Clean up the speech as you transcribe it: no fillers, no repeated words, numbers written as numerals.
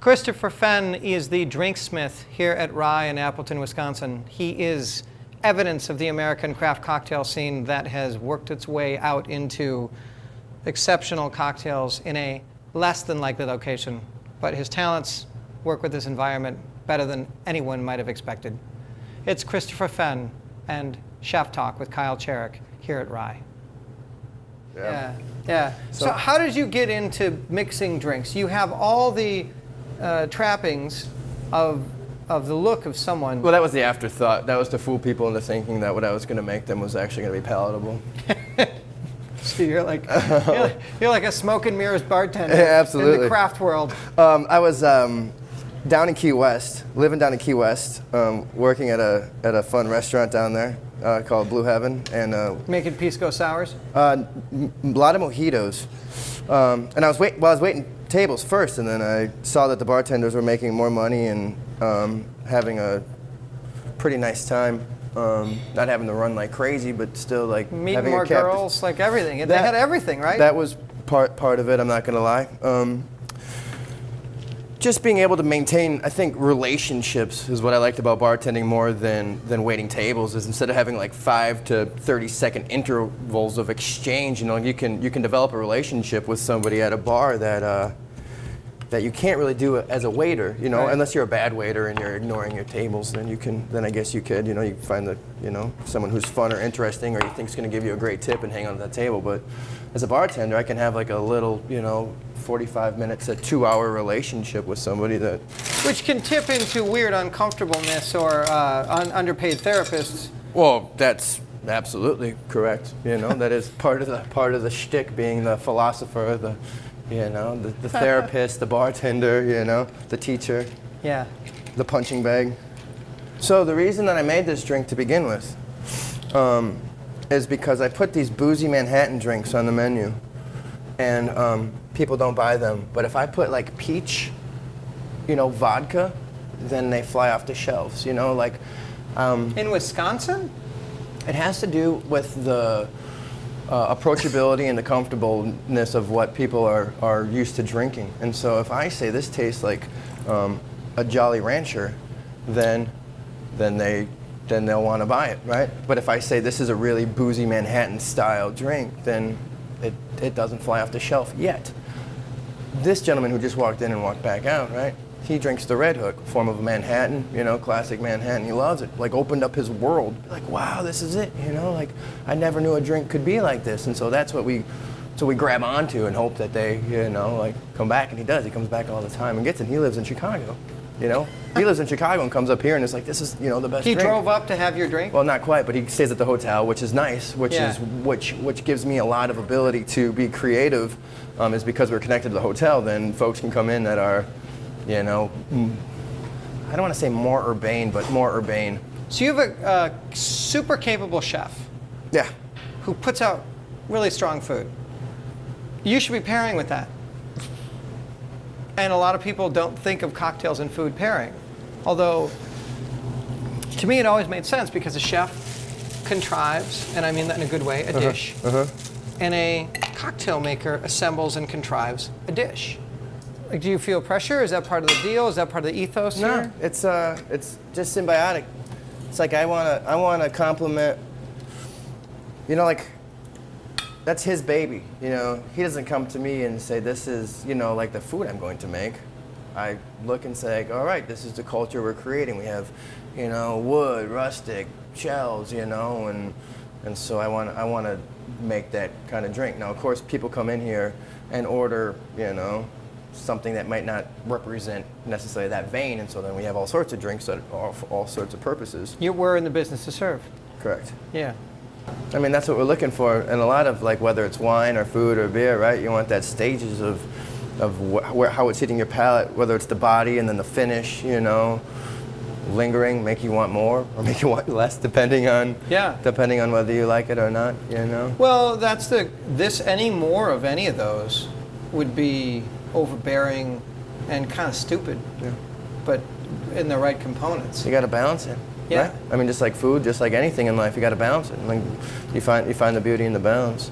Christopher Fenn is the drinksmith here at Rye in Appleton, Wisconsin. He is evidence of the American craft cocktail scene that has worked its way out into exceptional cocktails in a less than likely location. But his talents work with this environment better than anyone might have expected. It's Christopher Fenn and Chef Talk with Kyle Cherek here at Rye. Yeah. So how did you get into mixing drinks? You have all the trappings of the look of someone. Well, that was the afterthought. That was to fool people into thinking that what I was going to make them was actually going to be palatable. So you're like a smoke and mirrors bartender. Yeah, absolutely. In the craft world. I was down in Key West, living down in Key West, working at a fun restaurant down there called Blue Heaven, and making pisco sours. A lot of mojitos. And I was waiting tables first, and then I saw that the bartenders were making more money and having a pretty nice time. Not having to run like crazy, but still like meeting having more a cap. girls, like everything. They had everything, right? That was part of it. I'm not gonna lie. Just being able to maintain, I think, relationships is what I liked about bartending more than waiting tables. Is instead of having like 5 to 30-second intervals of exchange, you can develop a relationship with somebody at a bar that you can't really do as a waiter, Right. Unless you're a bad waiter and you're ignoring your tables. Then I guess you could, you find someone who's fun or interesting or you think's going to give you a great tip and hang on to that table. But as a bartender, I can have like a little, 45 minutes, a 2-hour relationship with somebody that. Which can tip into weird uncomfortableness or underpaid therapists. Well, that's absolutely correct. That is part of the shtick, being the philosopher, the therapist, the bartender, the teacher, yeah, the punching bag. So the reason that I made this drink to begin with is because I put these boozy Manhattan drinks on the menu, and people don't buy them. But if I put like peach, vodka, then they fly off the shelves. In Wisconsin? It has to do with the approachability and the comfortableness of what people are used to drinking. And so if I say this tastes like a Jolly Rancher, then they'll want to buy it, right? But if I say this is a really boozy Manhattan style drink, then it doesn't fly off the shelf yet. This gentleman who just walked in and walked back out, right? He drinks the Red Hook, form of a Manhattan, classic Manhattan. He loves it. Like, opened up his world. Like, wow, this is it. Like, I never knew a drink could be like this. And so that's what we grab onto and hope that they, come back. And he does. He comes back all the time and gets it. He lives in Chicago. He lives in Chicago and comes up here and it's like, this is, the best He drink. drove up to have your drink? Well, not quite, but he stays at the hotel, which is nice, which gives me a lot of ability to be creative. Is because we're connected to the hotel, then folks can come in that are, I don't want to say more urbane, but more urbane. So you have a super capable chef. Yeah. Who puts out really strong food. You should be pairing with that. And a lot of people don't think of cocktails and food pairing. Although, to me, it always made sense because a chef contrives, and I mean that in a good way, a dish. And a cocktail maker assembles and contrives a dish. Like, do you feel pressure? Is that part of the deal? Is that part of the ethos here? No, it's just symbiotic. It's like I wanna compliment. That's his baby. He doesn't come to me and say this is like the food I'm going to make. I look and say, all right, this is the culture we're creating. We have, wood, rustic, shells, and so I want to make that kind of drink. Now, of course, people come in here and order, something that might not represent necessarily that vein, and so then we have all sorts of drinks that are for all sorts of purposes. We're in the business to serve. Correct. Yeah. I mean, that's what we're looking for, and a lot of whether it's wine or food or beer, right? You want that stages of how it's hitting your palate, whether it's the body and then the finish, lingering, make you want more or make you want less, depending on whether you like it or not, Well, that's any more of any of those would be overbearing and kind of stupid. Yeah. But in the right components. You got to balance it. Yeah. Right? I mean, just like food, just like anything in life, you got to balance it. You find the beauty in the balance.